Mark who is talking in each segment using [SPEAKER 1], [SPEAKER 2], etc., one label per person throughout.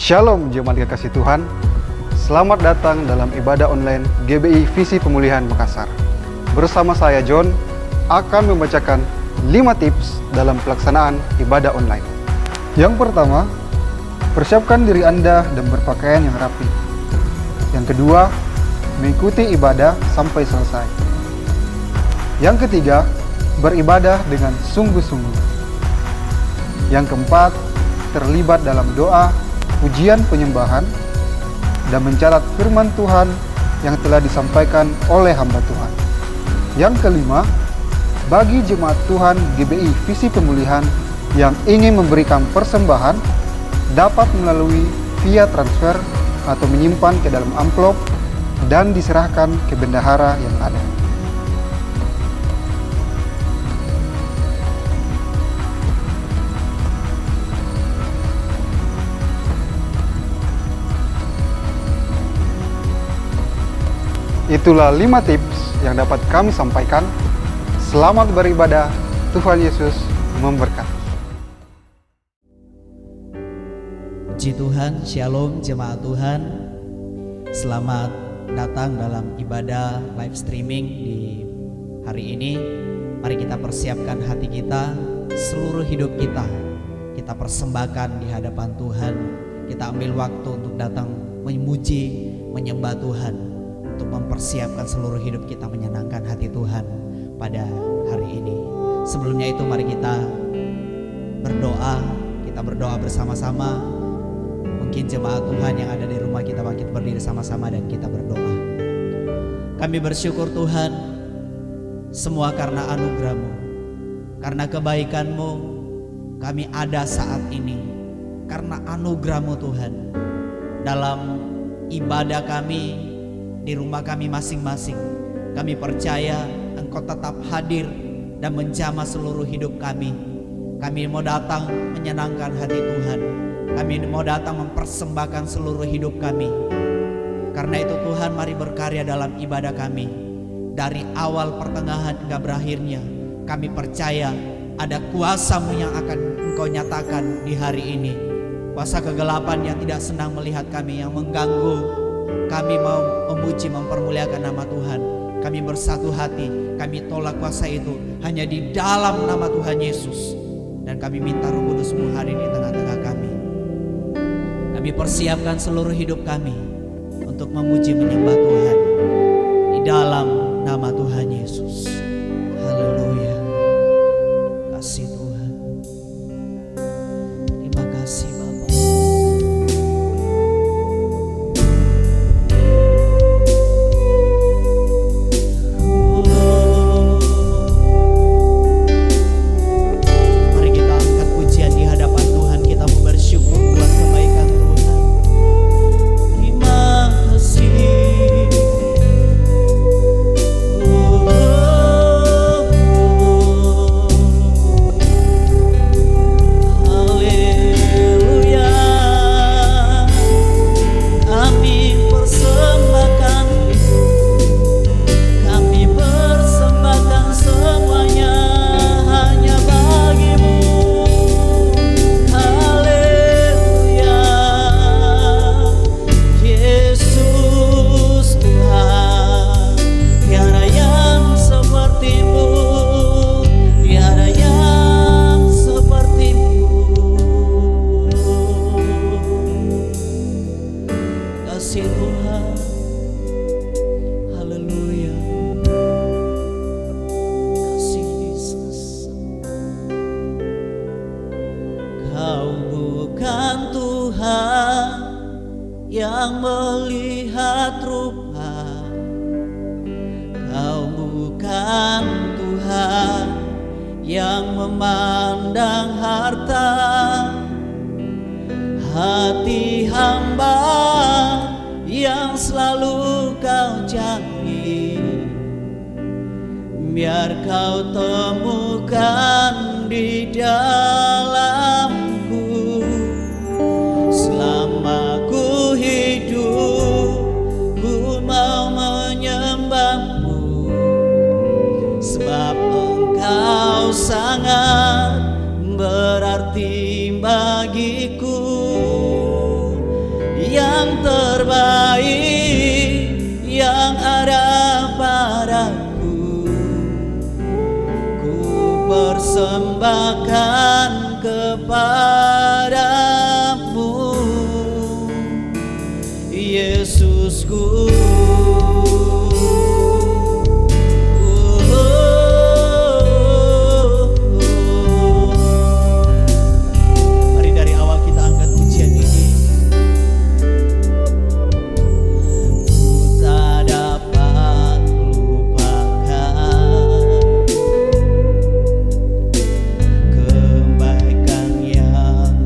[SPEAKER 1] Shalom jemaat kekasih Tuhan. Selamat datang dalam ibadah online GBI Visi Pemulihan Makassar. Bersama saya John akan membacakan 5 tips dalam pelaksanaan ibadah online. Yang pertama, persiapkan diri Anda dan berpakaian yang rapi. Yang kedua, mengikuti ibadah sampai selesai. Yang ketiga, beribadah dengan sungguh-sungguh. Yang keempat, terlibat dalam doa, pujian penyembahan, dan mencatat firman Tuhan yang telah disampaikan oleh hamba Tuhan. Yang kelima, bagi jemaat Tuhan GBI Visi Pemulihan yang ingin memberikan persembahan, dapat melalui via transfer atau menyimpan ke dalam amplop dan diserahkan ke bendahara yang ada. Itulah 5 tips yang dapat kami sampaikan. Selamat beribadah, Tuhan Yesus memberkati.
[SPEAKER 2] Puji Tuhan, Shalom jemaat Tuhan. Selamat datang dalam ibadah live streaming di hari ini. Mari kita persiapkan hati kita, seluruh hidup kita. Kita persembahkan di hadapan Tuhan. Kita ambil waktu untuk datang memuji, menyembah Tuhan, untuk mempersiapkan seluruh hidup kita menyenangkan hati Tuhan pada hari ini. Sebelumnya itu mari kita berdoa bersama-sama. Mungkin jemaat Tuhan yang ada di rumah, kita bangkit berdiri sama-sama dan kita berdoa. Kami bersyukur Tuhan, semua karena anugerah-Mu, karena kebaikan-Mu kami ada saat ini. Karena anugerah-Mu Tuhan, dalam ibadah kami di rumah kami masing-masing, kami percaya Engkau tetap hadir dan menjamah seluruh hidup kami. Kami mau datang menyenangkan hati Tuhan. Kami mau datang mempersembahkan seluruh hidup kami. Karena itu Tuhan, mari berkarya dalam ibadah kami. Dari awal, pertengahan hingga berakhirnya, kami percaya ada kuasa-Mu yang akan Engkau nyatakan di hari ini. Kuasa kegelapan yang tidak senang melihat kami, yang mengganggu kami mau memuji, mempermuliakan nama Tuhan. Kami bersatu hati, kami tolak kuasa itu hanya di dalam nama Tuhan Yesus. Dan kami minta Roh Kudus-Mu hadir di tengah-tengah kami. Kami persiapkan seluruh hidup kami untuk memuji, menyembah Tuhan di dalam nama Tuhan Yesus. Haleluya. Kasih Tuhan. Terima kasih Bapa. Biar Kau temukan di dalamku, selama ku hidup, ku mau menyembah-Mu, sebab Engkau sangat berarti bagiku. terbaik yang ada padaku, ku persembahkan kepadamu, Yesusku. Mari dari awal kita angkat pujian ini. Ku tak dapat lupakan kebaikan yang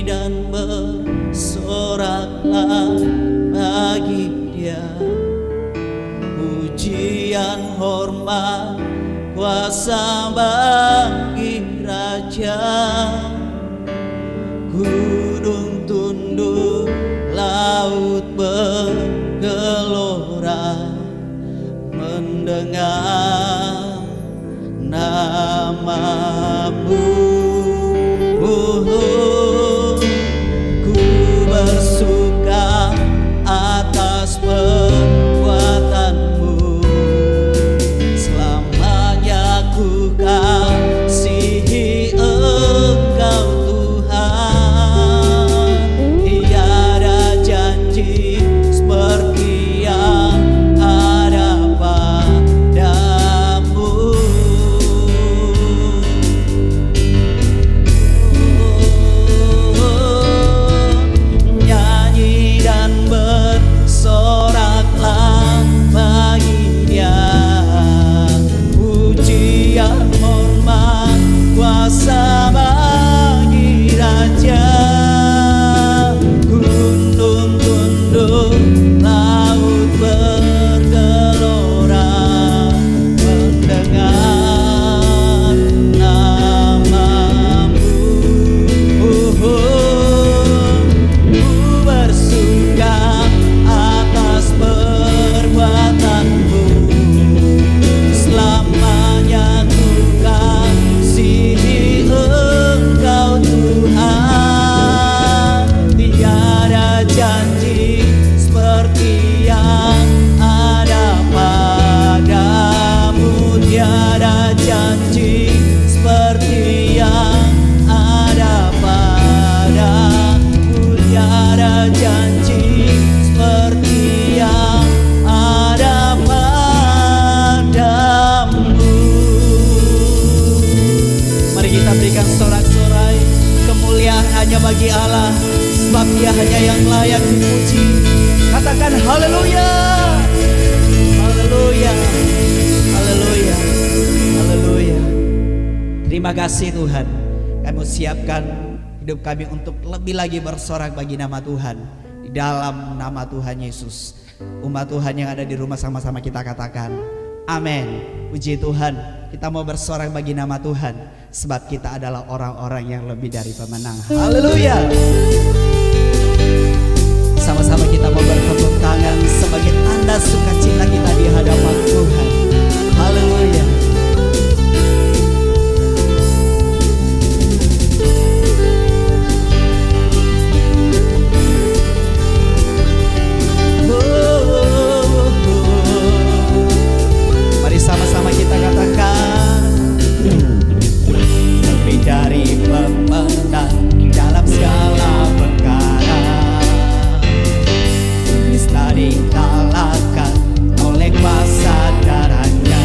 [SPEAKER 2] dan bersoraklah bagi Dia. Pujian, hormat, kuasa bagi Raja. Gunung tunduk, laut bergelora mendengar namamu. Ku bersuka atas perbuatanmu. Selamanya ku kasihi Engkau Tuhan. Tiada janji seperti yang ada padamu. Nyanyi dan bersoraklah bagi Dia. Pujian, hormat, kuasa bagi Raja. Gunung tunduk, laut bergelora mendengar namamu. Ku bersuka atas perbuatanmu. Selamanya ku kasihi Engkau Tuhan. Tiada janji seperti yang ada padamu. Tiada janji seperti yang ada padamu. Tiada janji seperti yang ada padamu. Mari kita berikan sorak-sorai kemuliaan hanya bagi Allah, sebab Dia hanya yang layak dipuji. Katakan haleluya, haleluya, haleluya, haleluya. Terima kasih Tuhan, Kami siapkan hidup kami untuk lebih lagi bersorak bagi nama Tuhan. Di dalam nama Tuhan Yesus, umat Tuhan yang ada di rumah sama-sama kita katakan amin. Puji Tuhan, kita mau bersorak bagi nama Tuhan, sebab kita adalah orang-orang yang lebih dari pemenang. Haleluya. Sama-sama kita mau bertepuk tangan sebagai tanda sukacita kita di hadapan Tuhan. Haleluya. Mari sama-sama kita katakan lebih dari pemenang dalam segala perkara. Bisa dikalahkan oleh kuasa darahnya.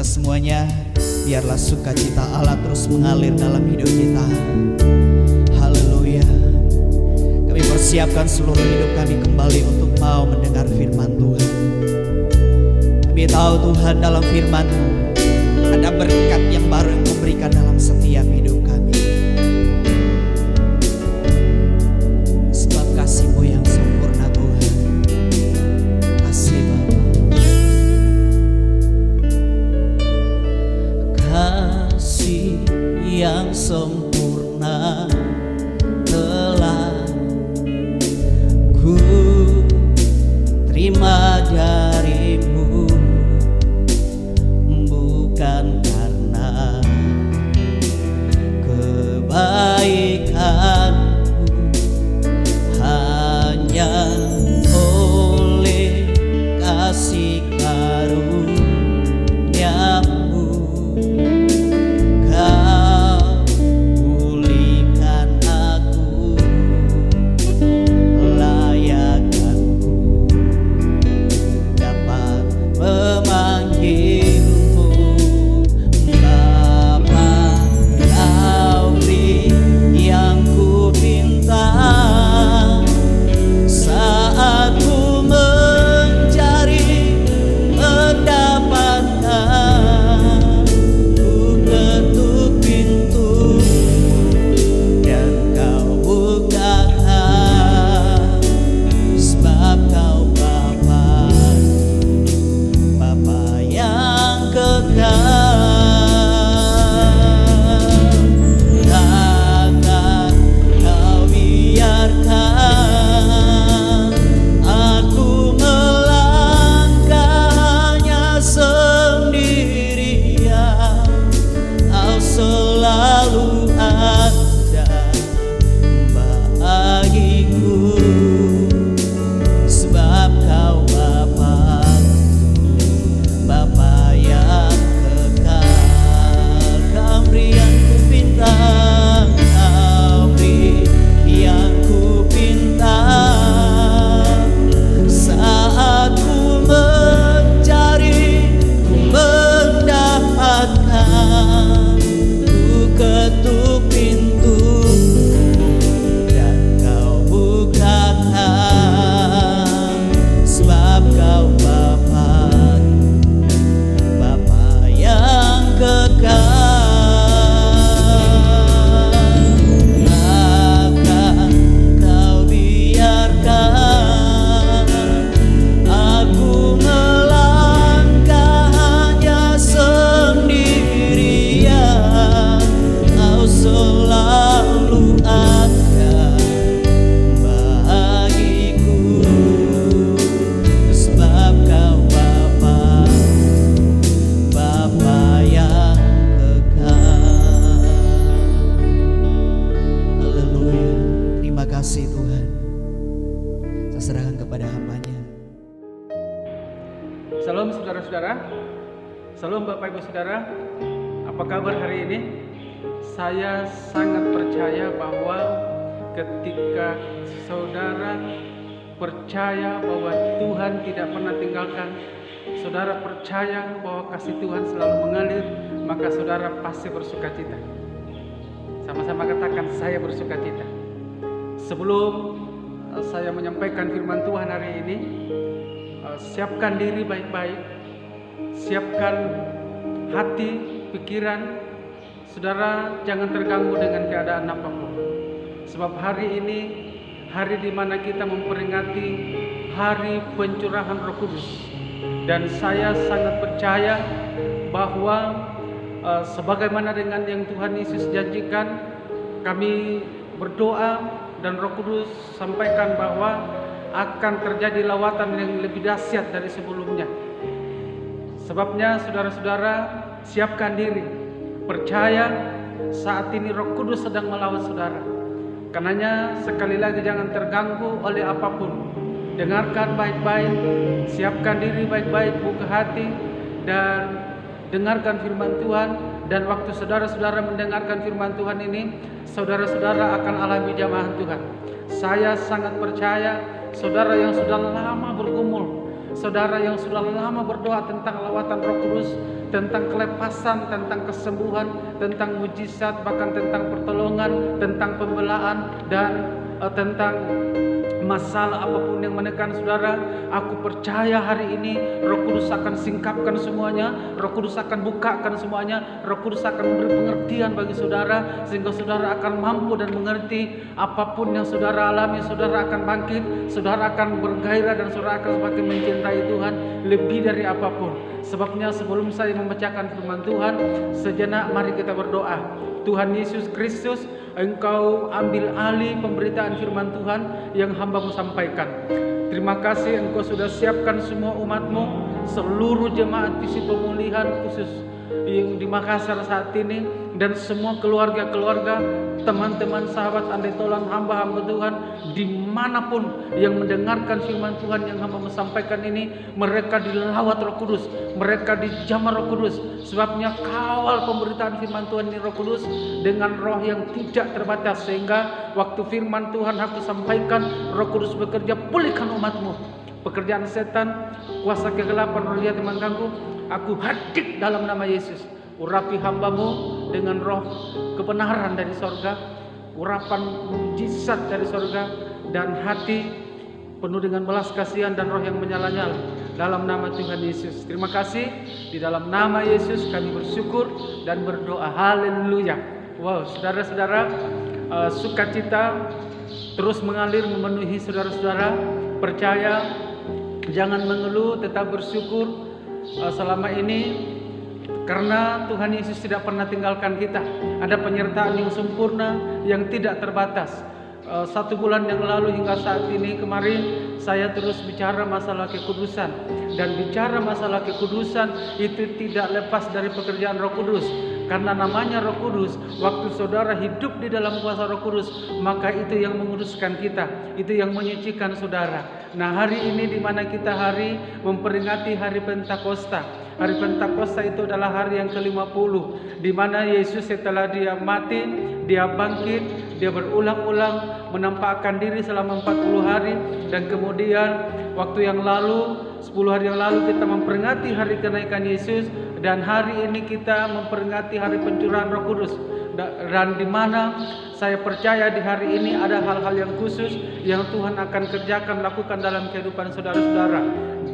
[SPEAKER 2] semuanya, biarlah sukacita Allah terus mengalir dalam hidup kita. Haleluya. Kami persiapkan seluruh hidup kami kembali untuk mau mendengar firman Tuhan. Kami tahu Tuhan, dalam firman-Mu ada berkat yang baru yang Kau berikan dalam setiap hidup kami. Sebab kasih-Mu yang sempurna Tuhan. Kasih Bapa. Kasih yang sempurna telah ku terima dari-Mu, bukan karena kebaikan-Mu, hanya oleh kasih karunia-Mu Kau pulihkan aku, layakkanku dapat memanggil-Mu Bapa. Kau beri yang ku pinta saat ku mencari mendapatkan. Ku ketuk pintu dan Kau bukakan, sebab Kau Bapa, Bapa yang kekal. Takkan Kau biarkan aku melangkah hanya sendirian. Kau selalu ada bagiku, sebab Kau Bapa, Bapa yang kekal. Kau beri yang ku pinta, Kau beri yang ku pinta saat ku mencari, ku mendapatkan. Ku ketuk pintu dan Kau bukakan, sebab Kau Bapa, Bapa yang kekal. Takkan Kau biarkan aku melangkah hanya sendirian. Kau selalu ada bagiku, sebab Kau Bapa, Bapa yang kekal. Haleluya. Terima kasih Tuhan. Saya serahkan kepada hamba-Nya.
[SPEAKER 3] Salam saudara-saudara, salam Bapak Ibu Saudara. Apa kabar hari ini? Saya sangat percaya bahwa ketika saudara percaya bahwa Tuhan tidak pernah tinggalkan, saudara percaya bahwa kasih Tuhan selalu mengalir, maka saudara pasti bersukacita. Sama-sama katakan, saya bersukacita. Sebelum saya menyampaikan firman Tuhan hari ini, siapkan diri baik-baik, siapkan hati, pikiran. Saudara jangan terganggu dengan keadaan apapun, sebab hari ini hari di mana kita memperingati hari pencurahan Roh Kudus. Dan saya sangat percaya bahwa sebagaimana dengan yang Tuhan Yesus janjikan, kami berdoa dan Roh Kudus sampaikan bahwa akan terjadi lawatan yang lebih dahsyat dari sebelumnya. Sebabnya saudara-saudara, siapkan diri. Percaya saat ini Roh Kudus sedang melawat saudara. Karenanya sekali lagi jangan terganggu oleh apapun. Dengarkan baik-baik, siapkan diri baik-baik, buka hati dan dengarkan firman Tuhan. Dan waktu saudara-saudara mendengarkan firman Tuhan ini, saudara-saudara akan alami jamahan Tuhan. Saya sangat percaya saudara yang sudah lama bergumul saudara yang sudah lama berdoa tentang lawatan Roh Kudus, tentang kelepasan, tentang kesembuhan, tentang mujizat, bahkan tentang pertolongan, tentang pembelaan, dan tentang masalah apapun yang menekan saudara. Aku percaya hari ini Roh Kudus akan singkapkan semuanya, Roh Kudus akan bukakan semuanya, Roh Kudus akan memberi pengertian bagi saudara, sehingga saudara akan mampu dan mengerti apapun yang saudara alami. Saudara akan bangkit, saudara akan bergairah, dan saudara akan semakin mencintai Tuhan lebih dari apapun. Sebabnya sebelum saya membacakan firman Tuhan, sejenak mari kita berdoa. Tuhan Yesus Kristus, Engkau ambil alih pemberitaan firman Tuhan yang hamba-Mu sampaikan. Terima kasih Engkau sudah siapkan semua umat-Mu, seluruh jemaat visi pemulihan khusus yang di Makassar saat ini, dan semua keluarga-keluarga, teman-teman, sahabat, andai tolong hamba-hamba Tuhan dimanapun yang mendengarkan firman Tuhan yang hamba sampaikan ini. Mereka dilawat Roh Kudus, mereka dijamah Roh Kudus. Sebabnya kawal pemberitaan firman Tuhan ini Roh Kudus dengan roh yang tidak terbatas, sehingga waktu firman Tuhan aku sampaikan, Roh Kudus bekerja, pulihkan umat-Mu. Pekerjaan setan, kuasa kegelapan, roh jahat yang mengganggu, aku hadik dalam nama Yesus. Urapi hamba-Mu dengan roh kebenaran dari sorga, urapan mujizat dari sorga, dan hati penuh dengan belas kasihan dan roh yang menyala-nyala dalam nama Tuhan Yesus. Terima kasih, di dalam nama Yesus kami bersyukur dan berdoa. Haleluya. Wow, saudara-saudara, sukacita terus mengalir memenuhi saudara-saudara. Percaya, jangan mengeluh, tetap bersyukur selama ini, karena Tuhan Yesus tidak pernah tinggalkan kita. Ada penyertaan yang sempurna, yang tidak terbatas. 1 bulan yang lalu hingga saat ini kemarin, saya terus bicara masalah kekudusan. Dan bicara masalah kekudusan itu tidak lepas dari pekerjaan Roh Kudus. Karena namanya Roh Kudus, waktu saudara hidup di dalam kuasa Roh Kudus, maka itu yang menguduskan kita, itu yang menyucikan saudara. Nah, hari ini di mana kita hari memperingati hari Pentakosta. Hari Pentakosta itu adalah hari yang ke-50, di mana Yesus setelah dia mati, dia bangkit, dia berulang-ulang menampakkan diri selama 40 hari, dan kemudian waktu yang lalu, 10 hari yang lalu kita memperingati hari kenaikan Yesus, dan hari ini kita memperingati hari pencurahan Roh Kudus. Dan di mana saya percaya di hari ini ada hal-hal yang khusus yang Tuhan akan kerjakan, lakukan dalam kehidupan saudara-saudara.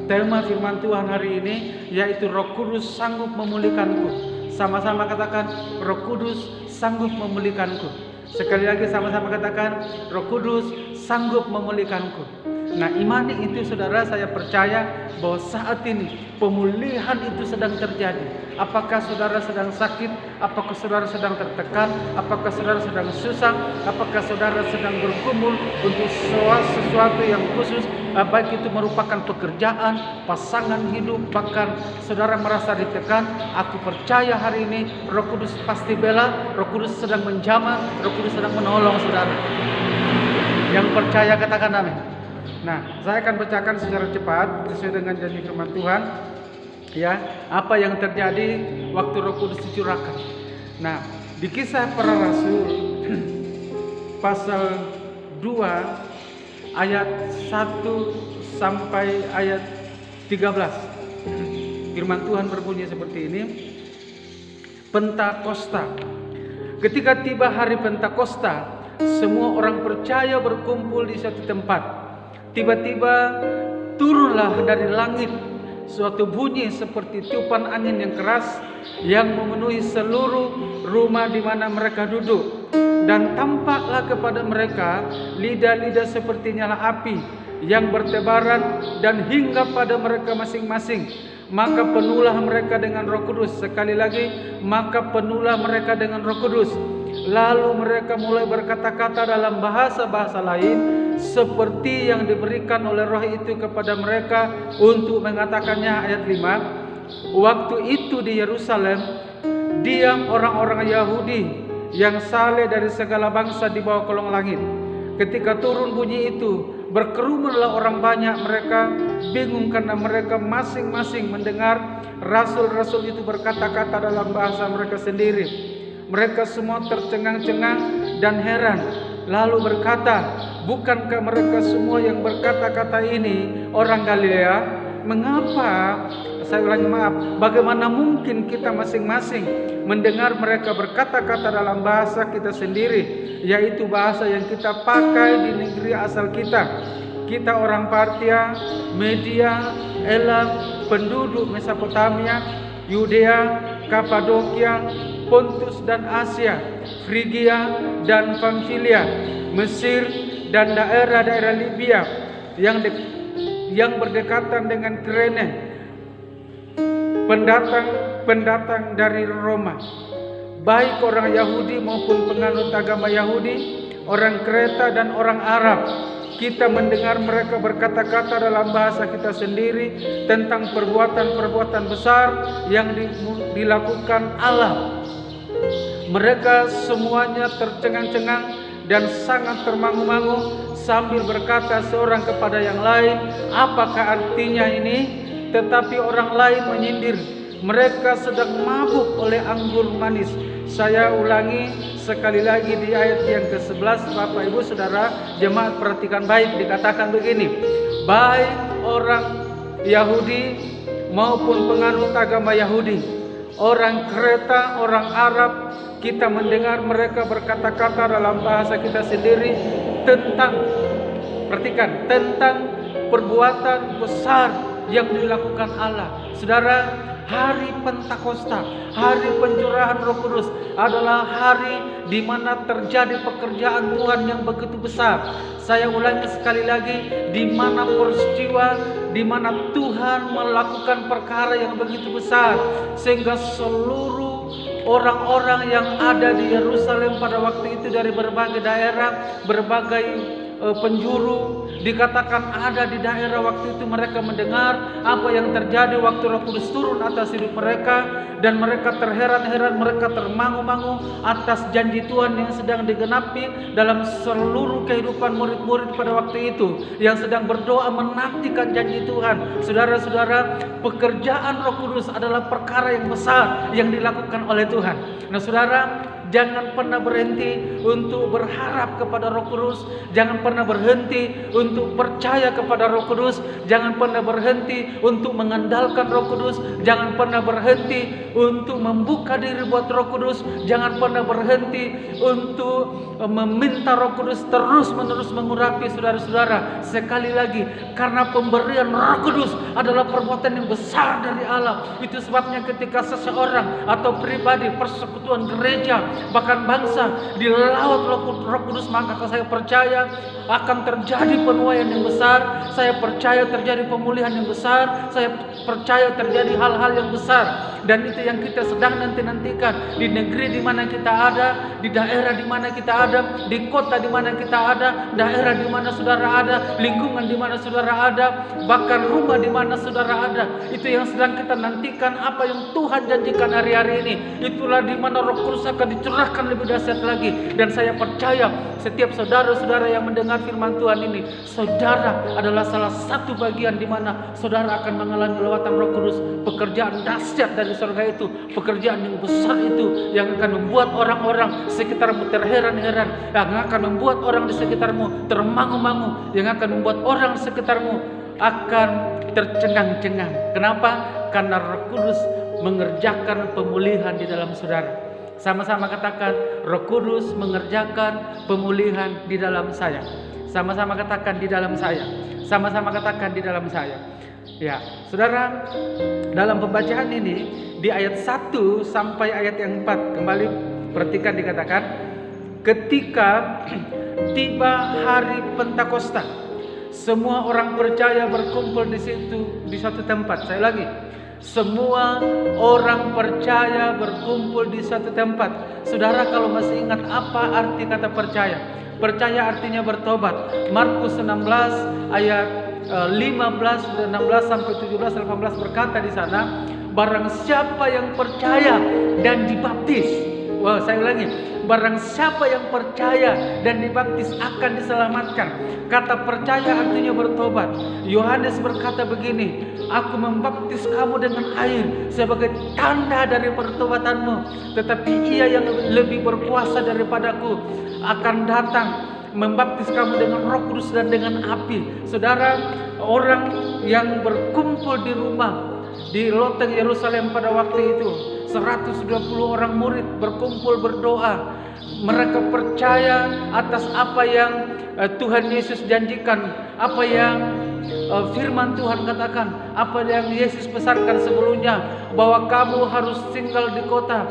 [SPEAKER 3] Tema firman Tuhan hari ini yaitu Roh Kudus sanggup memulihkanku. Sama-sama katakan, Roh Kudus sanggup memulihkanku. Sekali lagi sama-sama katakan, Roh Kudus sanggup memulihkanku. Nah, imani itu saudara, saya percaya bahwa saat ini pemulihan itu sedang terjadi. Apakah saudara sedang sakit? Apakah saudara sedang tertekan? Apakah saudara sedang susah? Apakah saudara sedang bergumul untuk sesuatu yang khusus? Baik itu merupakan pekerjaan, pasangan hidup, bahkan saudara merasa ditekan. Aku percaya hari ini Roh Kudus pasti bela, Roh Kudus sedang menjamah, Roh Kudus sedang menolong saudara. Yang percaya katakan amin. Nah, saya akan bacakan secara cepat sesuai dengan janji firman Tuhan. Ya, apa yang terjadi waktu Roh Kudus dicurahkan. Nah, di Kisah Para Rasul pasal 2 ayat 1 sampai ayat 13. Firman Tuhan berbunyi seperti ini. Pentakosta. Ketika tiba hari Pentakosta, semua orang percaya berkumpul di satu tempat. Tiba-tiba turunlah dari langit suatu bunyi seperti tiupan angin yang keras yang memenuhi seluruh rumah di mana mereka duduk. Dan tampaklah kepada mereka lidah-lidah seperti nyala api yang bertebaran dan hinggap pada mereka masing-masing. Maka penuhlah mereka dengan Roh Kudus. Sekali lagi, maka penuhlah mereka dengan Roh Kudus. Lalu mereka mulai berkata-kata dalam bahasa-bahasa lain seperti yang diberikan oleh Roh itu kepada mereka untuk mengatakannya. Ayat 5. Waktu itu di Yerusalem diam orang-orang Yahudi yang saleh dari segala bangsa di bawah kolong langit. Ketika turun bunyi itu, berkerumunlah orang banyak. Mereka bingung karena mereka masing-masing mendengar rasul-rasul itu berkata-kata dalam bahasa mereka sendiri. Mereka semua tercengang-cengang dan heran, lalu berkata, bukankah mereka semua yang berkata-kata ini orang Galilea? mengapa, saya ulangi maaf, bagaimana mungkin kita masing-masing mendengar mereka berkata-kata dalam bahasa kita sendiri, yaitu bahasa yang kita pakai di negeri asal kita. Kita orang Partia, Media, Elam, penduduk Mesopotamia, Yudea, Kapadokia, Pontus dan Asia, Frigia dan Pamfilia, Mesir dan daerah-daerah Libya yang berdekatan dengan Kirene, pendatang dari Roma, baik orang Yahudi maupun penganut agama Yahudi, orang Kreta dan orang Arab. Kita mendengar mereka berkata-kata dalam bahasa kita sendiri tentang perbuatan-perbuatan besar yang dilakukan Allah. Mereka semuanya tercengang-cengang dan sangat termangu-mangu sambil berkata seorang kepada yang lain, apakah artinya ini? Tetapi orang lain menyindir, mereka sedang mabuk oleh anggur manis. Saya ulangi sekali lagi di ayat yang ke-11, Bapak Ibu Saudara jemaat perhatikan baik, dikatakan begini, baik orang Yahudi maupun penganut agama Yahudi, orang Kreta, orang Arab, kita mendengar mereka berkata-kata dalam bahasa kita sendiri tentang, perhatikan, tentang perbuatan besar yang dilakukan Allah. Saudara, hari Pentakosta, hari pencurahan Roh Kudus adalah hari di mana terjadi pekerjaan Tuhan yang begitu besar. Saya ulangi sekali lagi, di mana peristiwa di mana Tuhan melakukan perkara yang begitu besar sehingga seluruh orang-orang yang ada di Yerusalem pada waktu itu dari berbagai daerah, berbagai penjuru, dikatakan ada di daerah waktu itu, mereka mendengar apa yang terjadi waktu Roh Kudus turun atas hidup mereka, dan mereka terheran-heran, mereka termangu-mangu atas janji Tuhan yang sedang digenapi dalam seluruh kehidupan murid-murid pada waktu itu yang sedang berdoa menantikan janji Tuhan. Saudara-saudara, pekerjaan Roh Kudus adalah perkara yang besar yang dilakukan oleh Tuhan. Nah, saudara, jangan pernah berhenti untuk berharap kepada Roh Kudus. Jangan pernah berhenti untuk percaya kepada Roh Kudus. Jangan pernah berhenti untuk mengandalkan Roh Kudus. Jangan pernah berhenti untuk membuka diri buat Roh Kudus. Jangan pernah berhenti untuk meminta Roh Kudus terus-menerus mengurapi saudara-saudara. Sekali lagi, karena pemberian Roh Kudus adalah perbuatan yang besar dari Allah. Itu sebabnya ketika seseorang atau pribadi, persekutuan gereja, bahkan bangsa dilaut Roh Kudus, maka saya percaya akan terjadi penuaian yang besar. Saya percaya terjadi pemulihan yang besar. Saya percaya terjadi hal-hal yang besar, dan itu yang kita sedang nanti-nantikan di negeri di mana kita ada, di daerah di mana kita ada, di kota di mana kita ada, daerah di mana saudara ada, lingkungan di mana saudara ada, bahkan rumah di mana saudara ada. Itu yang sedang kita nantikan, apa yang Tuhan janjikan hari-hari ini. Itulah di mana Roh Kudus akan dicurahkan lebih dahsyat lagi. Dan saya percaya setiap saudara-saudara yang mendengar firman Tuhan ini, saudara adalah salah satu bagian di mana saudara akan mengalami lawatan Roh Kudus. Pekerjaan dahsyat dari surga itu, pekerjaan yang besar itu, yang akan membuat orang-orang sekitarmu terheran-heran, yang akan membuat orang di sekitarmu termangu-mangu, yang akan membuat orang sekitarmu akan tercengang-cengang. Kenapa? Karena Roh Kudus mengerjakan pemulihan di dalam saudara. Sama-sama katakan, Roh Kudus mengerjakan pemulihan di dalam saya. Sama-sama katakan, di dalam saya. Sama-sama katakan, di dalam saya. Ya, saudara, dalam pembacaan ini di ayat 1 sampai ayat yang 4, kembali perhatikan, dikatakan, ketika tiba hari Pentakosta, semua orang percaya berkumpul di situ, di satu tempat. Saya lagi, semua orang percaya berkumpul di satu tempat. Saudara, kalau masih ingat apa arti kata percaya? Percaya artinya bertobat. Markus 16 ayat 15, 16 sampai 17, 18 berkata di sana, barang siapa yang percaya dan dibaptis. Wah, saya ulangi. Barang siapa yang percaya dan dibaptis akan diselamatkan. Kata percaya artinya bertobat. Yohanes berkata begini, aku membaptis kamu dengan air sebagai tanda dari pertobatanmu, tetapi ia yang lebih berkuasa daripadaku akan datang membaptis kamu dengan Roh Kudus dan dengan api. Saudara, orang yang berkumpul di rumah di loteng Yerusalem pada waktu itu. 120 orang murid berkumpul berdoa. Mereka percaya atas apa yang Tuhan Yesus janjikan, apa yang firman Tuhan katakan, apa yang Yesus pesankan sebelumnya, bahwa kamu harus tinggal di kota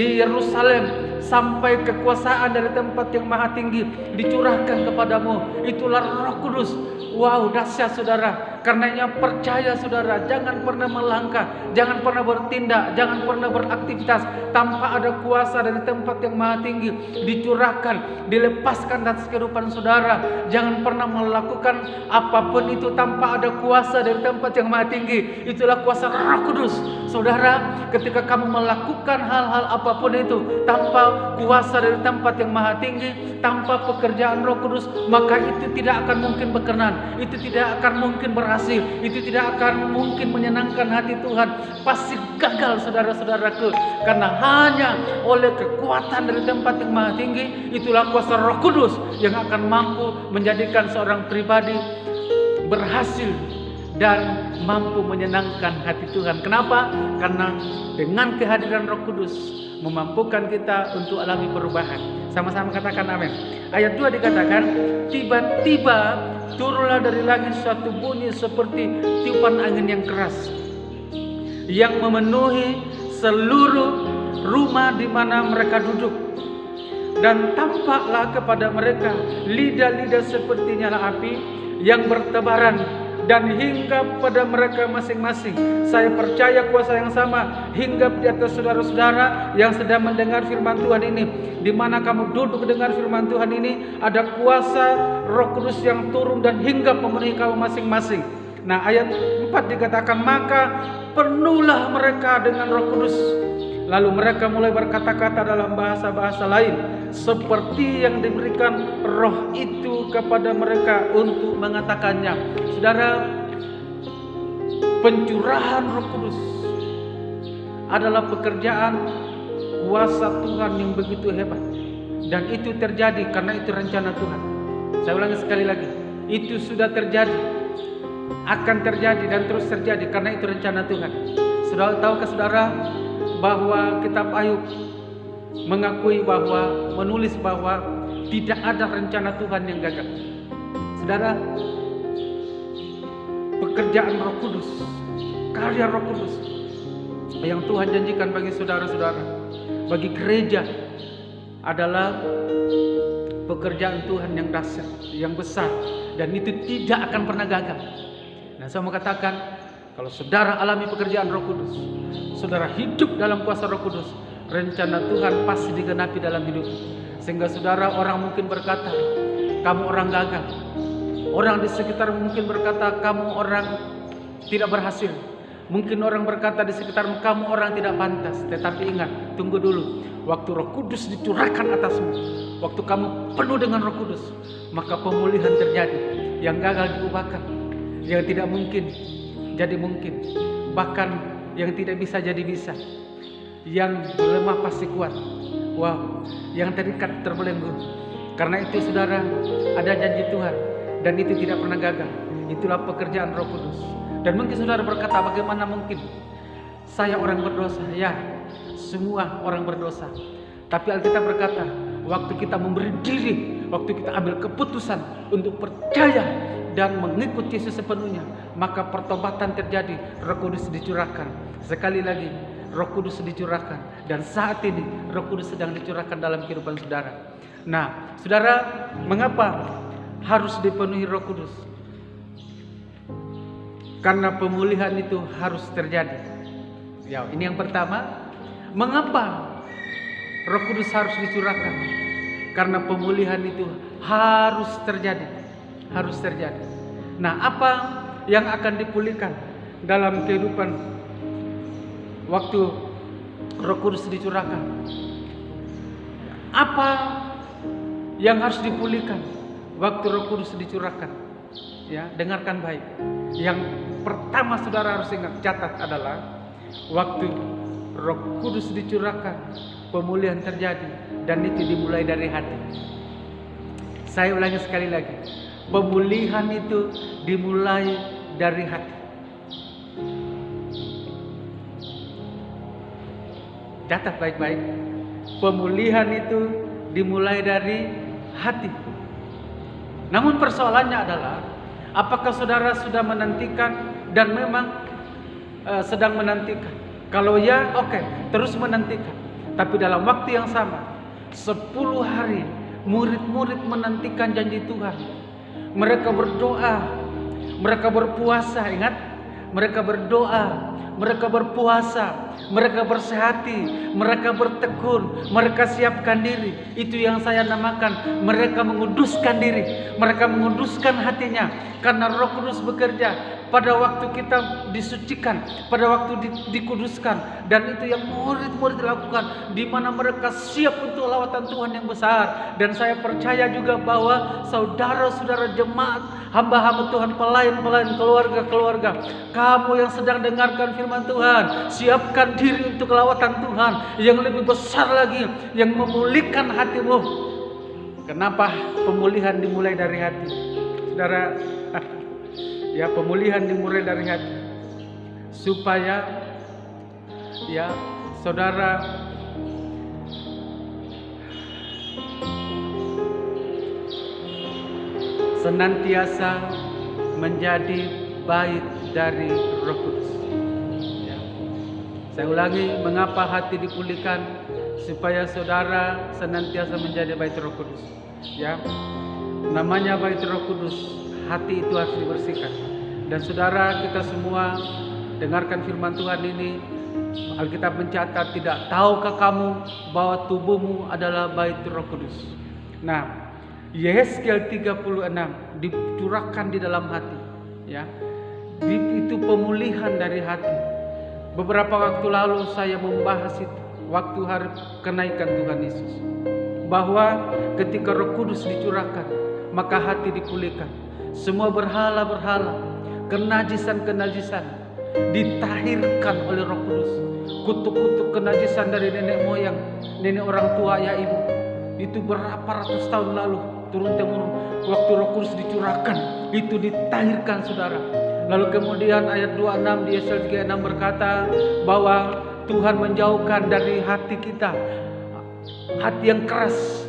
[SPEAKER 3] di Yerusalem sampai kekuasaan dari tempat yang maha tinggi dicurahkan kepadamu. Itulah Roh Kudus. Wow, dahsyat saudara. Karenanya percaya saudara, jangan pernah melangkah, jangan pernah bertindak, jangan pernah beraktivitas tanpa ada kuasa dari tempat yang maha tinggi dicurahkan, dilepaskan atas kehidupan saudara. Jangan pernah melakukan apapun itu tanpa ada kuasa dari tempat yang maha tinggi. Itulah kuasa Roh Kudus. Saudara, ketika kamu melakukan hal-hal apapun itu tanpa kuasa dari tempat yang maha tinggi, tanpa pekerjaan Roh Kudus, maka itu tidak akan mungkin berkenan, itu tidak akan mungkin berhasil, itu tidak akan mungkin menyenangkan hati Tuhan. Pasti gagal saudara-saudaraku, karena hanya oleh kekuatan dari tempat yang maha tinggi, itulah kuasa Roh Kudus yang akan mampu menjadikan seorang pribadi berhasil dan mampu menyenangkan hati Tuhan. Kenapa? Karena dengan kehadiran Roh Kudus memampukan kita untuk alami perubahan. Sama-sama katakan amin. Ayat 2 dikatakan, tiba-tiba turunlah dari langit suatu bunyi seperti tiupan angin yang keras, yang memenuhi seluruh rumah di mana mereka duduk. Dan tampaklah kepada mereka lidah-lidah seperti nyala api yang bertebaran, dan hinggap pada mereka masing-masing. Saya percaya kuasa yang sama hinggap di atas saudara-saudara yang sedang mendengar firman Tuhan ini. Di mana kamu duduk dengar firman Tuhan ini, ada kuasa Roh Kudus yang turun dan hinggap memenuhi kamu masing-masing. Nah, ayat 4 dikatakan, maka penuhlah mereka dengan Roh Kudus. Lalu mereka mulai berkata-kata dalam bahasa-bahasa lain, seperti yang diberikan Roh itu kepada mereka untuk mengatakannya. Saudara, pencurahan Roh Kudus adalah pekerjaan kuasa Tuhan yang begitu hebat, dan itu terjadi karena itu rencana Tuhan. Saya ulangi sekali lagi, itu sudah terjadi, akan terjadi dan terus terjadi karena itu rencana Tuhan. Saudara, tahukah saudara bahwa kitab Ayub mengakui bahwa, menulis bahwa tidak ada rencana Tuhan yang gagal. Saudara, pekerjaan Roh Kudus, karya Roh Kudus yang Tuhan janjikan bagi saudara-saudara, bagi gereja, adalah pekerjaan Tuhan yang dahsyat, yang besar, dan itu tidak akan pernah gagal. Nah, saya mau katakan, kalau saudara alami pekerjaan Roh Kudus, saudara hidup dalam kuasa Roh Kudus, rencana Tuhan pasti digenapi dalam hidup. Sehingga saudara, orang mungkin berkata, kamu orang gagal. Orang di sekitar mungkin berkata, kamu orang tidak berhasil. Mungkin orang berkata di sekitarmu, kamu orang tidak pantas. Tetapi ingat, tunggu dulu. Waktu Roh Kudus dicurahkan atasmu, waktu kamu penuh dengan Roh Kudus, maka pemulihan terjadi. Yang gagal diubahkan, yang tidak mungkin jadi mungkin, bahkan yang tidak bisa jadi bisa, yang lemah pasti kuat. Wow, yang terikat terbelenggu. Karena itu saudara, ada janji Tuhan dan itu tidak pernah gagal. Itulah pekerjaan Roh Kudus. Dan mungkin saudara berkata, bagaimana mungkin saya orang berdosa? Ya, semua orang berdosa. Tapi Alkitab berkata, waktu kita memberi diri, waktu kita ambil keputusan untuk percaya dan mengikut Yesus sepenuhnya, maka pertobatan terjadi, Roh Kudus dicurahkan. Sekali lagi, Roh Kudus dicurahkan, dan saat ini Roh Kudus sedang dicurahkan dalam kehidupan saudara. Nah, saudara, mengapa harus dipenuhi Roh Kudus? Karena pemulihan itu harus terjadi. Ya, ini yang pertama. Mengapa Roh Kudus harus dicurahkan? Karena pemulihan itu harus terjadi. Harus terjadi. Nah, apa yang akan dipulihkan dalam kehidupan waktu Roh Kudus dicurahkan? Apa yang harus dipulihkan waktu Roh Kudus dicurahkan? Ya, dengarkan baik. Yang pertama saudara harus ingat, catat, adalah waktu Roh Kudus dicurahkan, pemulihan terjadi, dan itu dimulai dari hati. Saya ulangi sekali lagi. pemulihan itu dimulai dari hati. Catat baik-baik. Pemulihan itu dimulai dari hati. Namun persoalannya adalah, apakah saudara sudah menantikan dan memang sedang menantikan? Kalau ya, oke, terus menantikan. Tapi dalam waktu yang sama, 10 hari murid-murid menantikan janji Tuhan. Mereka berdoa, mereka berpuasa, ingat? Mereka berdoa, mereka berpuasa, mereka bersehati, mereka bertekun, mereka siapkan diri. Itu yang saya namakan mereka menguduskan diri, mereka menguduskan hatinya. Karena Roh Kudus bekerja pada waktu kita disucikan, pada waktu dikuduskan. Dan itu yang murid-murid lakukan, di mana mereka siap untuk lawatan Tuhan yang besar. Dan saya percaya juga bahwa saudara-saudara jemaat, hamba-hamba Tuhan, pelayan-pelayan, keluarga-keluarga, kamu yang sedang dengarkan firman Tuhan, siapkan diri untuk lawatan Tuhan yang lebih besar lagi, yang memulihkan hatimu. Kenapa pemulihan dimulai dari hati? Saudara, ya, pemulihan dimulai dari hati, supaya ya saudara senantiasa menjadi bait dari Roh Kudus. Ya. Saya ulangi, mengapa hati dipulihkan? Supaya saudara senantiasa menjadi bait Roh Kudus. Ya, namanya bait Roh Kudus, hati itu harus dibersihkan. Dan saudara, kita semua dengarkan firman Tuhan ini. Alkitab mencatat, tidak tahukah kamu bahwa tubuhmu adalah bait Roh Kudus? Nah, Yesaya 36 dicurahkan di dalam hati, ya. Itu pemulihan dari hati. Beberapa waktu lalu saya membahas itu, waktu hari kenaikan Tuhan Yesus, bahwa ketika Roh Kudus dicurahkan, maka hati dipulihkan. Semua berhala-berhala, kenajisan-kenajisan ditahirkan oleh Roh Kudus. Kutuk-kutuk kenajisan dari nenek moyang, nenek orang tua, ayah ibu, itu berapa ratus tahun lalu turun-temurun, waktu Roh Kudus dicurahkan, itu ditahirkan saudara. Lalu kemudian ayat 26 di Yesaya 36 berkata bahwa Tuhan menjauhkan dari hati kita hati yang keras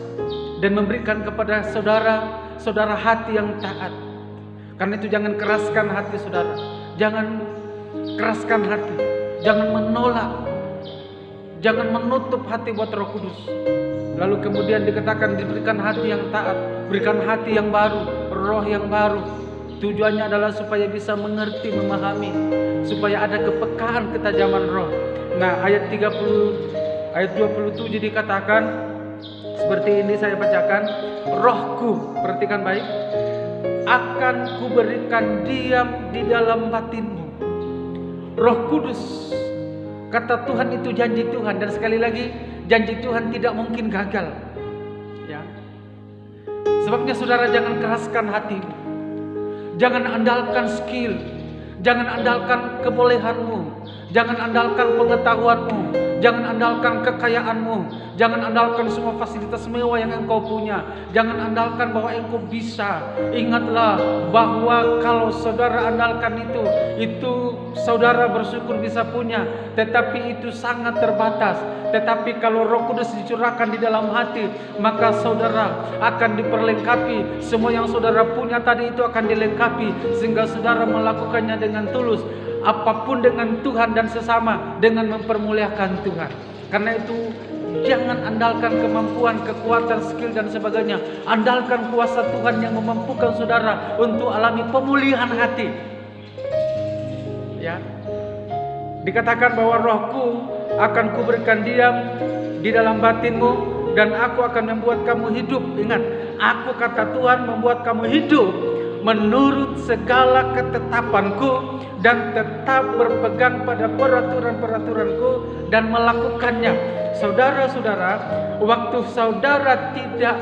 [SPEAKER 3] dan memberikan kepada saudara hati yang taat. Karena itu jangan keraskan hati saudara, jangan keraskan hati, jangan menolak, jangan menutup hati buat Roh Kudus. Lalu kemudian dikatakan diberikan hati yang taat, berikan hati yang baru, roh yang baru. Tujuannya adalah supaya bisa mengerti, memahami, supaya ada kepekaan, ketajaman roh. Nah, ayat 27 dikatakan seperti ini, saya bacakan. Rohku, perhatikan baik, akan kuberikan diam di dalam batinmu. Roh Kudus, kata Tuhan, itu janji Tuhan. Dan sekali lagi, janji Tuhan tidak mungkin gagal, ya. Sebabnya saudara, jangan keraskan hatimu, jangan andalkan skill, jangan andalkan kebolehanmu, jangan andalkan pengetahuanmu, jangan andalkan kekayaanmu, jangan andalkan semua fasilitas mewah yang engkau punya, jangan andalkan bahwa engkau bisa. Ingatlah bahwa kalau saudara andalkan itu saudara bersyukur bisa punya, tetapi itu sangat terbatas. Tetapi kalau Roh Kudus dicurahkan di dalam hati, maka saudara akan diperlengkapi. Semua yang saudara punya tadi itu akan dilengkapi, sehingga saudara melakukannya dengan tulus, apapun dengan Tuhan dan sesama, dengan mempermuliakan Tuhan. Karena itu jangan andalkan kemampuan, kekuatan, skill dan sebagainya. Andalkan kuasa Tuhan yang memampukan saudara untuk alami pemulihan hati. Ya. Dikatakan bahwa Rohku akan kuberikan diam di dalam batinmu, dan aku akan membuat kamu hidup. Ingat, aku, kata Tuhan, membuat kamu hidup menurut segala ketetapanku, dan tetap berpegang pada peraturan-peraturanku dan melakukannya, Saudara-saudara, waktu saudara tidak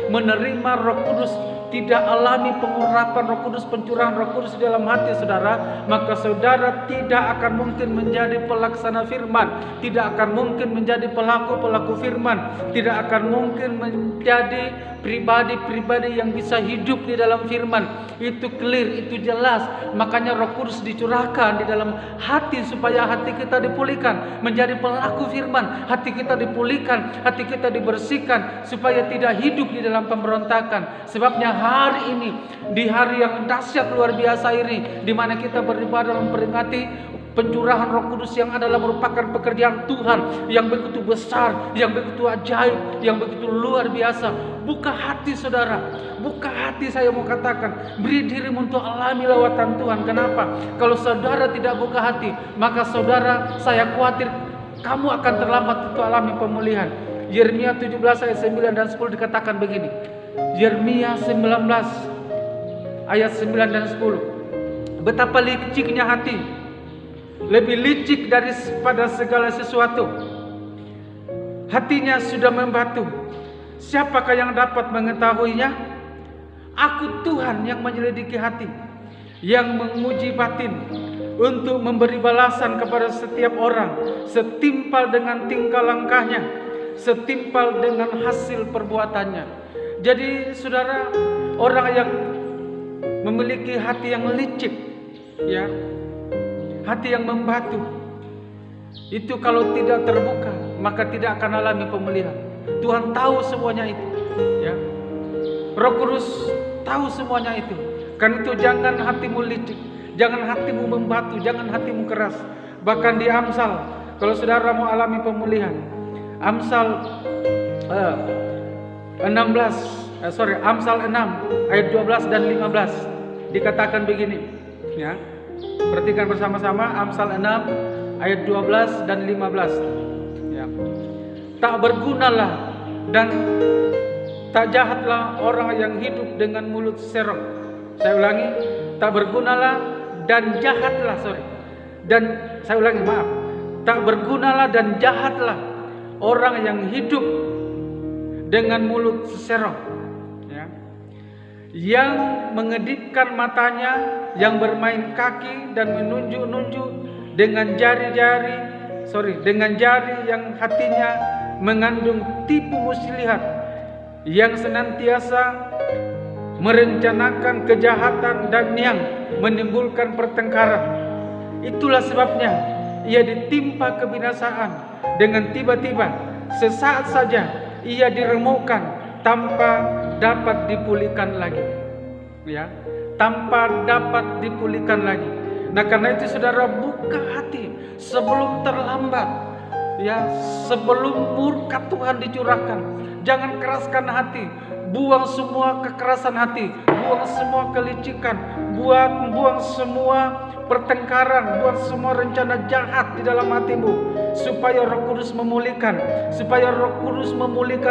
[SPEAKER 3] menerima Roh Kudus, tidak alami pengurapan Roh Kudus, pencurahan Roh Kudus di dalam hati saudara, maka saudara tidak akan mungkin menjadi pelaksana firman, tidak akan mungkin menjadi pelaku-pelaku firman, tidak akan mungkin menjadi pribadi-pribadi yang bisa hidup di dalam firman. Itu clear, itu jelas. Makanya Roh Kudus dicurahkan di dalam hati supaya hati kita dipulihkan, menjadi pelaku firman, hati kita dipulihkan, hati kita dibersihkan supaya tidak hidup di dalam pemberontakan. Sebabnya hari ini, di hari yang dahsyat luar biasa ini, di mana kita beribadah memperingati pencurahan Roh Kudus yang adalah merupakan pekerjaan Tuhan yang begitu besar, yang begitu ajaib, yang begitu luar biasa. Buka hati saudara, buka hati, saya mau katakan, beri dirimu untuk alami lawatan Tuhan. Kenapa? Kalau saudara tidak buka hati, maka saudara, saya khawatir kamu akan terlambat untuk alami pemulihan. Yeremia 17 ayat 9 dan 10 dikatakan begini. Yeremia 19 ayat 9 dan 10. Betapa liciknya hati, lebih licik daripada segala sesuatu. Hatinya sudah membatu, siapakah yang dapat mengetahuinya? Aku Tuhan yang menyelidiki hati, yang menguji batin, untuk memberi balasan kepada setiap orang setimpal dengan tingkah langkahnya, setimpal dengan hasil perbuatannya. Jadi saudara, orang yang memiliki hati yang licik, ya, hati yang membatu, itu kalau tidak terbuka maka tidak akan alami pemulihan. Tuhan tahu semuanya itu, ya. Roh Kudus tahu semuanya itu. Karena itu jangan hatimu licik, jangan hatimu membatu, jangan hatimu keras. Bahkan di Amsal, kalau saudara mau alami pemulihan, Amsal 6 ayat 12 dan 15 dikatakan begini, ya. Perhatikan bersama-sama Amsal 6 ayat 12 dan 15, ya. Tak bergunalah dan tak jahatlah orang yang hidup dengan mulut serong. Saya ulangi, tak bergunalah dan jahatlah, tak bergunalah dan jahatlah orang yang hidup dengan mulut serong, ya. Yang mengedipkan matanya, yang bermain kaki dan menunjuk-nunjuk dengan jari yang hatinya mengandung tipu muslihat, yang senantiasa merencanakan kejahatan dan yang menimbulkan pertengkaran. Itulah sebabnya ia ditimpa kebinasaan dengan tiba-tiba, sesaat saja ia diremukkan tanpa dapat dipulihkan lagi, ya, tanpa dapat dipulihkan lagi. Nah, karena itu saudara, buka hati sebelum terlambat, ya, sebelum murka Tuhan dicurahkan. Jangan keraskan hati, buang semua kekerasan hati, buang semua kelicikan, buang semua pertengkaran, buang semua rencana jahat di dalam hatimu, supaya Roh Kudus memulihkan,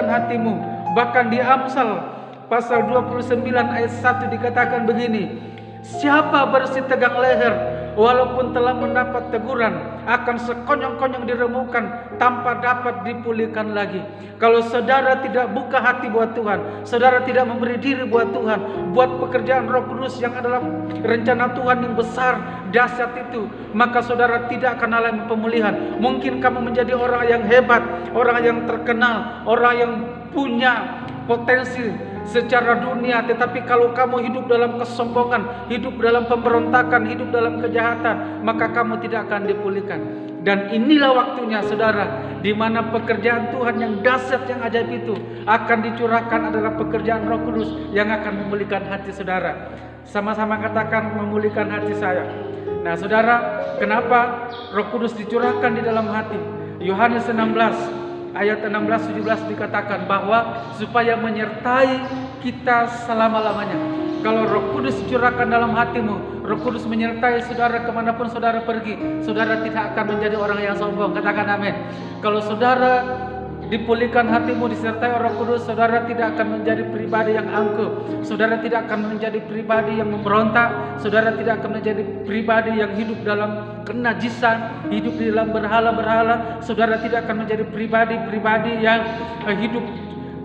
[SPEAKER 3] hatimu. Bahkan di Amsal pasal 29 ayat 1 dikatakan begini, siapa bersih tegang leher walaupun telah mendapat teguran akan sekonyong-konyong diremukkan tanpa dapat dipulihkan lagi. Kalau saudara tidak buka hati buat Tuhan, saudara tidak memberi diri buat Tuhan, buat pekerjaan Roh Kudus yang adalah rencana Tuhan yang besar, dahsyat itu, maka saudara tidak akan alami pemulihan. Mungkin kamu menjadi orang yang hebat, orang yang terkenal, orang yang punya potensi secara dunia, tetapi kalau kamu hidup dalam kesombongan, hidup dalam pemberontakan, hidup dalam kejahatan, maka kamu tidak akan dipulihkan. Dan inilah waktunya saudara, di mana pekerjaan Tuhan yang dahsyat, yang ajaib itu akan dicurahkan, adalah pekerjaan Roh Kudus yang akan memulihkan hati saudara. Sama-sama katakan, memulihkan hati saya. Nah saudara, kenapa Roh Kudus dicurahkan di dalam hati? Yohanes 16 ayat 16-17 dikatakan bahwa supaya menyertai kita selama-lamanya. Kalau Roh Kudus dicurahkan dalam hatimu, Roh Kudus menyertai saudara kemanapun saudara pergi, saudara tidak akan menjadi orang yang sombong. Katakan amin. Kalau saudara dipulihkan hatimu disertai Roh Kudus, saudara tidak akan menjadi pribadi yang angkuh, saudara tidak akan menjadi pribadi yang memberontak, saudara tidak akan menjadi pribadi yang hidup dalam kenajisan, hidup di dalam berhala-berhala, saudara tidak akan menjadi pribadi-pribadi yang hidup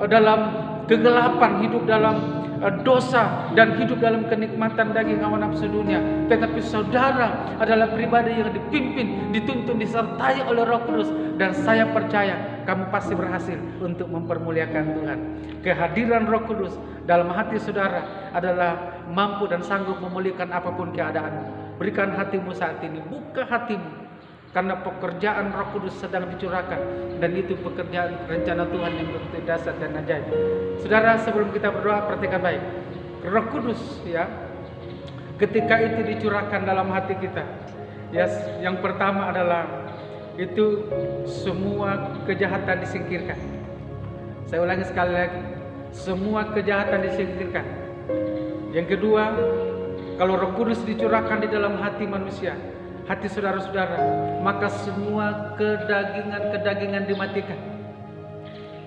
[SPEAKER 3] dalam kegelapan, hidup dalam dosa dan hidup dalam kenikmatan daging hawa nafsu dunia. Tetapi saudara adalah pribadi yang dipimpin, dituntun, disertai oleh Roh Kudus, dan saya percaya kamu pasti berhasil untuk mempermuliakan Tuhan. Kehadiran Roh Kudus dalam hati saudara adalah mampu dan sanggup memulihkan apapun keadaanmu. Berikan hatimu saat ini, buka hatimu, karena pekerjaan Roh Kudus sedang dicurahkan, dan itu pekerjaan rencana Tuhan yang begitu dahsyat dan ajaib. Saudara, sebelum kita berdoa, perhatikan baik. Roh Kudus, ya, ketika itu dicurahkan dalam hati kita, ya, yang pertama adalah itu semua kejahatan disingkirkan. Saya ulangi sekali lagi, semua kejahatan disingkirkan. Yang kedua, kalau Roh Kudus dicurahkan di dalam hati manusia, hati saudara-saudara, maka semua kedagingan-kedagingan dimatikan.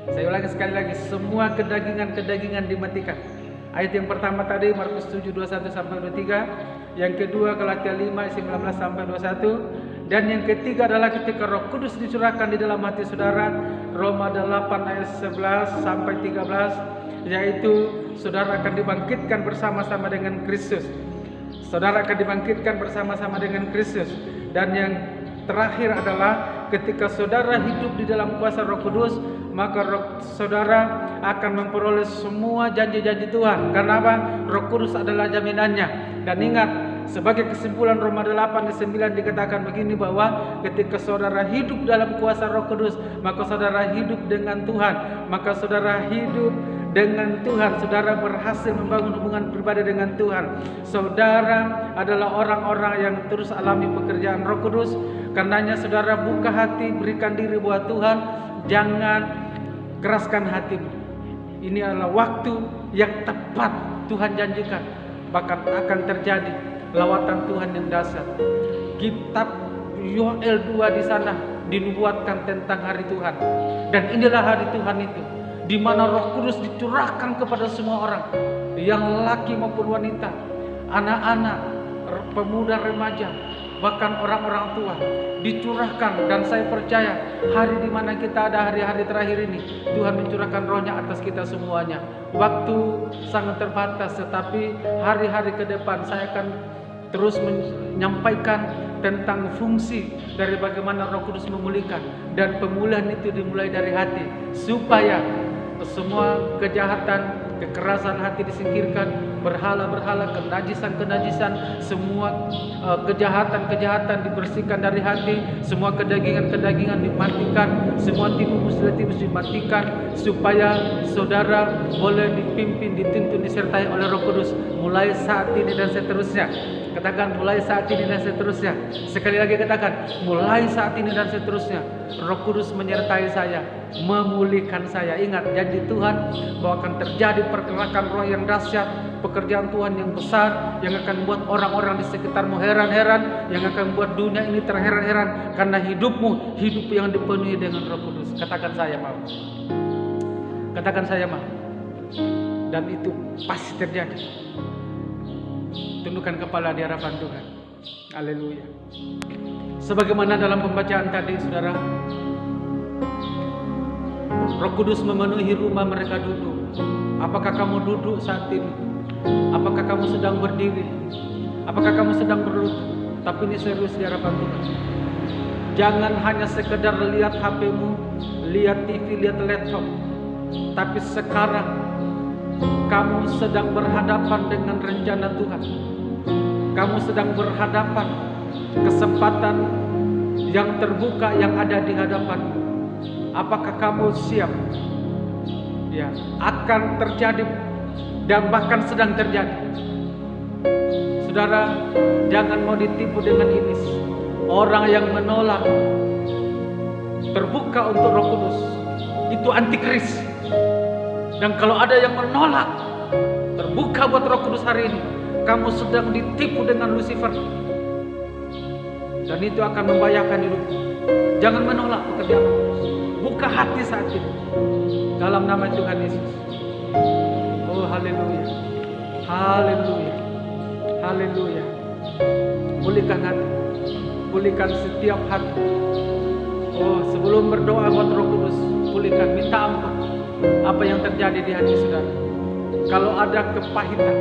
[SPEAKER 3] Saya ulangi sekali lagi, semua kedagingan-kedagingan dimatikan. Ayat yang pertama tadi Markus 7 21 sampai 23, yang kedua Galatia 5 19 sampai 21, dan yang ketiga adalah ketika Roh Kudus dicurahkan di dalam hati saudara, Roma 8 ayat 11 sampai 13, yaitu saudara akan dibangkitkan bersama-sama dengan Kristus. Saudara akan dibangkitkan bersama-sama dengan Kristus. Dan yang terakhir adalah ketika saudara hidup di dalam kuasa Roh Kudus, maka saudara akan memperoleh semua janji-janji Tuhan. Karena apa? Roh Kudus adalah jaminannya. Dan ingat, sebagai kesimpulan Roma 8 ayat 9 dikatakan begini, bahwa ketika saudara hidup dalam kuasa Roh Kudus, maka saudara hidup dengan Tuhan. Maka saudara hidup dengan Tuhan, saudara berhasil membangun hubungan pribadi dengan Tuhan. Saudara adalah orang-orang yang terus alami pekerjaan Roh Kudus. Karenanya saudara buka hati, berikan diri buat Tuhan. Jangan keraskan hatimu. Ini adalah waktu yang tepat Tuhan janjikan. Bahkan akan terjadi lawatan Tuhan yang dahsyat. Kitab Yoel 2 di sana dinubuatkan tentang hari Tuhan. Dan inilah hari Tuhan itu, di mana Roh Kudus dicurahkan kepada semua orang, yang laki maupun wanita, anak-anak, pemuda, remaja, bahkan orang-orang tua, dicurahkan. Dan saya percaya hari di mana kita ada, hari-hari terakhir ini, Tuhan mencurahkan Roh-Nya atas kita semuanya. Waktu sangat terbatas, tetapi hari-hari ke depan saya akan terus menyampaikan tentang fungsi dari bagaimana Roh Kudus memulihkan, dan pemulihan itu dimulai dari hati, supaya semua kejahatan, kekerasan hati disingkirkan, berhala-berhala, kenajisan-kenajisan, semua kejahatan-kejahatan dibersihkan dari hati, semua kedagingan-kedagingan dimatikan, semua tipu muslihat-tipu dimatikan, supaya saudara boleh dipimpin, dituntun, disertai oleh Roh Kudus mulai saat ini dan seterusnya. Katakan mulai saat ini dan seterusnya. Sekali lagi katakan mulai saat ini dan seterusnya. Roh Kudus menyertai saya, memulihkan saya. Ingat janji Tuhan bahwa akan terjadi pergerakan roh yang dahsyat, pekerjaan Tuhan yang besar, yang akan buat orang-orang di sekitarmu heran-heran, yang akan buat dunia ini terheran-heran, karena hidupmu hidup yang dipenuhi dengan Roh Kudus. Katakan saya mau. Katakan saya mau. Dan itu pasti terjadi. Tundukkan kepala di hadapan Tuhan. Haleluya. Sebagaimana dalam pembacaan tadi, saudara, Roh Kudus memenuhi rumah mereka duduk. Apakah kamu duduk saat ini? Apakah kamu sedang berdiri? Apakah kamu sedang berlutut? Tapi ini serius di hadapan Tuhan. Jangan hanya sekedar lihat HP-mu, lihat TV, lihat laptop. Tapi sekarang kamu sedang berhadapan dengan rencana Tuhan. Kamu sedang berhadapan kesempatan yang terbuka yang ada di hadapanmu. Apakah kamu siap? Ya, akan terjadi dan bahkan sedang terjadi. Saudara, jangan mau ditipu dengan iblis. Orang yang menolak terbuka untuk Roh Kudus itu antikris. Dan kalau ada yang menolak terbuka buat Roh Kudus hari ini, kamu sedang ditipu dengan Lucifer. Dan itu akan membahayakan hidupmu. Jangan menolak pekerjaan Roh Kudus. buka hati saat ini dalam nama Tuhan Yesus. Oh haleluya, haleluya, haleluya. Pulihkan hati, pulihkan setiap hati. Oh, sebelum berdoa buat Roh Kudus, pulihkan, minta ampun apa yang terjadi di hati saudara. Kalau ada kepahitan,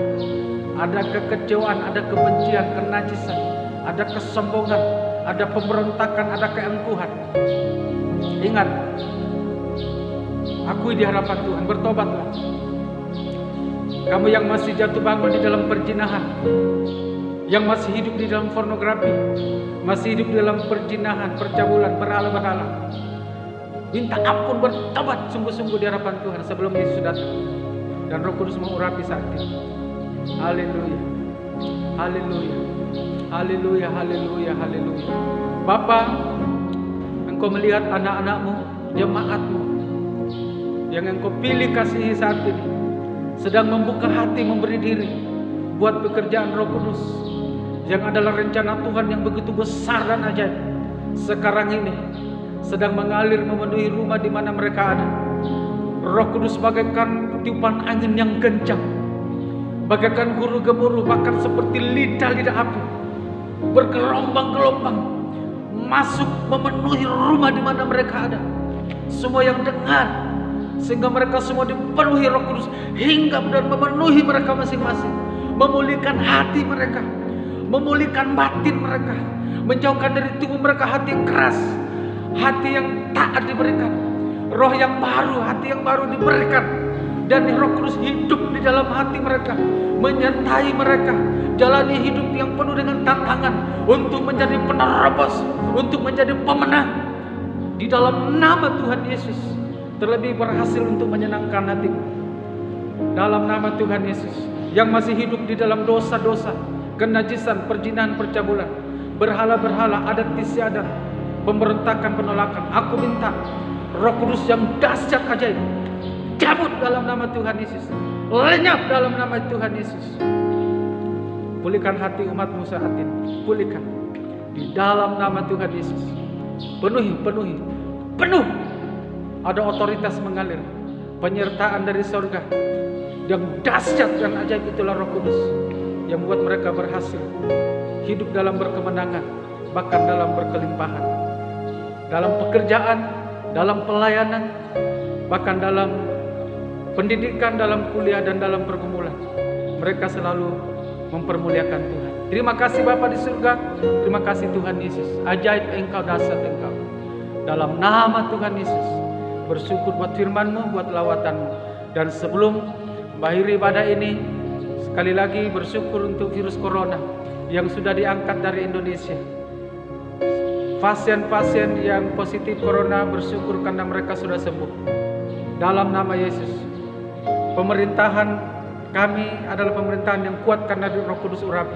[SPEAKER 3] ada kekecewaan, ada kebencian, kenajisan, ada kesombongan, ada pemberontakan, ada keangkuhan, ingat, akui di hadapan Tuhan, bertobatlah. Kamu yang masih jatuh bangun di dalam perzinahan, yang masih hidup di dalam pornografi, masih hidup di dalam perzinahan, percabulan, berhala-berhala, minta ampun, bertobat sungguh-sungguh di hadapan Tuhan sebelum Yesus datang dan Roh Kudus mengurapi saat ini. Haleluya, haleluya, haleluya, haleluya, haleluya. Bapa, Engkau melihat anak-anak-Mu, jemaat-Mu yang Engkau pilih kasihi saat ini, sedang membuka hati, memberi diri buat pekerjaan Roh Kudus yang adalah rencana Tuhan yang begitu besar dan ajaib. Sekarang ini sedang mengalir memenuhi rumah di mana mereka ada. Roh Kudus bagaikan tiupan angin yang kencang, bagaikan guru gemuruh, bahkan seperti lidah-lidah api, bergelombang-gelombang masuk memenuhi rumah di mana mereka ada. Semua yang dengar, sehingga mereka semua dipenuhi Roh Kudus hingga dan memenuhi mereka masing-masing, memulihkan hati mereka, memulihkan batin mereka, menjauhkan dari tubuh mereka hati yang keras, hati yang taat diberikan, roh yang baru, hati yang baru diberikan, dan Roh Kudus hidup di dalam hati mereka, menyertai mereka, jalani hidup yang penuh dengan tantangan untuk menjadi penerobos, untuk menjadi pemenang di dalam nama Tuhan Yesus. Terlebih berhasil untuk menyenangkan hatimu dalam nama Tuhan Yesus. Yang masih hidup di dalam dosa-dosa, kenajisan, perzinahan, percabulan, berhala-berhala, adat istiadat, pemberontakan, penolakan, aku minta Roh Kudus yang dahsyat ajaib cabut dalam nama Tuhan Yesus, lenyap dalam nama Tuhan Yesus. Pulihkan hati umatmu saat ini, pulihkan di dalam nama Tuhan Yesus. Penuhi, penuhi, penuh. Ada otoritas mengalir, penyertaan dari surga yang dahsyat dan ajaib. Itulah Roh Kudus yang membuat mereka berhasil hidup dalam berkemenangan, bahkan dalam berkelimpahan, dalam pekerjaan, dalam pelayanan, bahkan dalam pendidikan, dalam kuliah, dan dalam pergumulan. Mereka selalu mempermuliakan Tuhan. Terima kasih Bapa di surga, terima kasih Tuhan Yesus, ajaib Engkau, dahsyat Engkau. Dalam nama Tuhan Yesus, bersyukur buat firman-Mu, buat lawatan-Mu. Dan sebelum mengakhiri ibadah ini, sekali lagi bersyukur untuk virus corona yang sudah diangkat dari Indonesia. Pasien-pasien yang positif corona, bersyukur karena mereka sudah sembuh. Dalam nama Yesus, pemerintahan kami adalah pemerintahan yang kuat karena Roh Kudus urapi.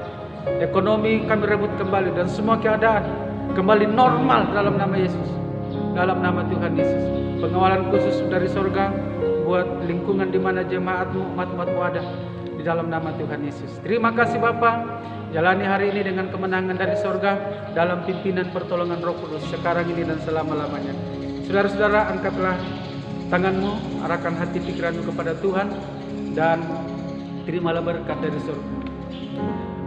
[SPEAKER 3] Ekonomi kami rebut kembali dan semua keadaan kembali normal dalam nama Yesus. Dalam nama Tuhan Yesus. Pengawalan khusus dari surga buat lingkungan di mana jemaat-Mu, umat-umat-Mu ada, di dalam nama Tuhan Yesus. Terima kasih Bapa. Jalani hari ini dengan kemenangan dari surga dalam pimpinan pertolongan Roh Kudus sekarang ini dan selama-lamanya. Saudara-saudara, angkatlah tanganmu, arahkan hati pikiranmu kepada Tuhan dan terimalah berkat dari surga.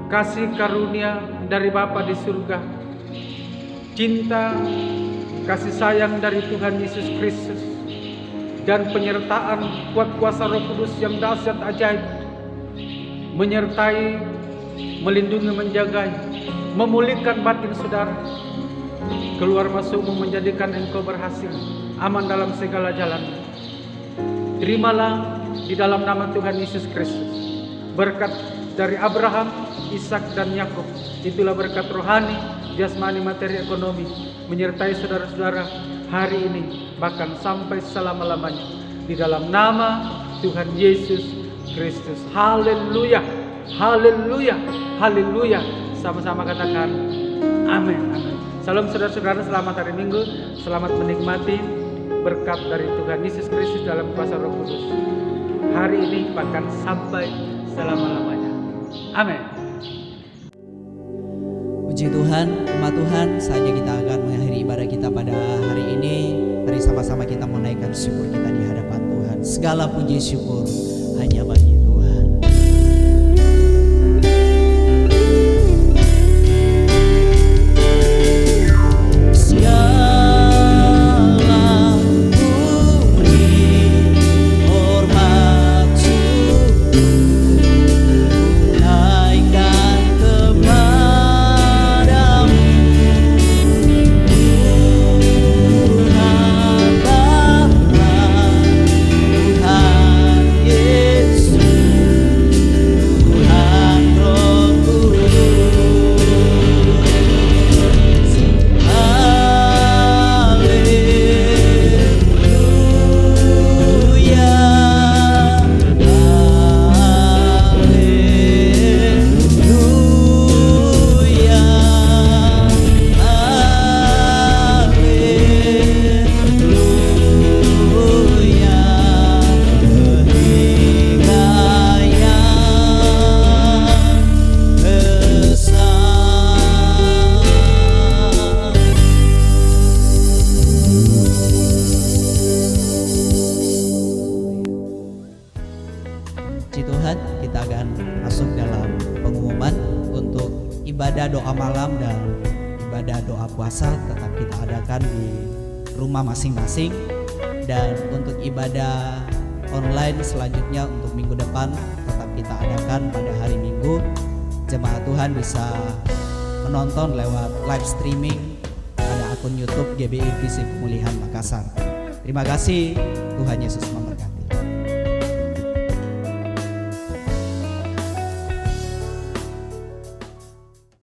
[SPEAKER 3] Kasih karunia dari Bapa di surga, cinta, kasih sayang dari Tuhan Yesus Kristus, dan penyertaan kuat kuasa Roh Kudus yang dahsyat ajaib menyertai, melindungi, menjaga, memulihkan batin saudara. Keluar masukmu menjadikan engkau berhasil, aman dalam segala jalan. Terimalah di dalam nama Tuhan Yesus Kristus berkat dari Abraham, Ishak, dan Yakub. Itulah berkat rohani, jasmani, materi, ekonomi menyertai saudara-saudara hari ini bahkan sampai selama-lamanya di dalam nama Tuhan Yesus Kristus. Haleluya, haleluya, haleluya. Sama-sama katakan amin, amin. Salam saudara-saudara, selamat hari Minggu, selamat menikmati berkat dari Tuhan Yesus Kristus dalam kuasa Roh Kudus hari ini bahkan sampai selama-lamanya. Amin.
[SPEAKER 2] Puji Tuhan, umat Tuhan, saatnya kita akan mengakhiri ibadah kita pada hari ini. Mari sama-sama kita menaikkan syukur kita di hadapan Tuhan. Segala puji syukur hanya bagi Tuhan. Segala puji, hormat, syukur naikkan kepadamu, Tuhan Bapa, Tuhan Yesus, Tuhan Roh Kudus. Haleluya, haleluya, haleluya, kehinggayan Puji Tuhan, kita akan masuk dalam pengumuman untuk ibadah doa malam dan ibadah doa puasa tetap kita adakan di rumah masing-masing. Dan untuk ibadah online selanjutnya untuk minggu depan tetap kita adakan pada hari Minggu. Jemaat Tuhan bisa menonton lewat live streaming pada akun YouTube GBI Visi Pemulihan Makassar. Terima kasih, Tuhan Yesus memberkati.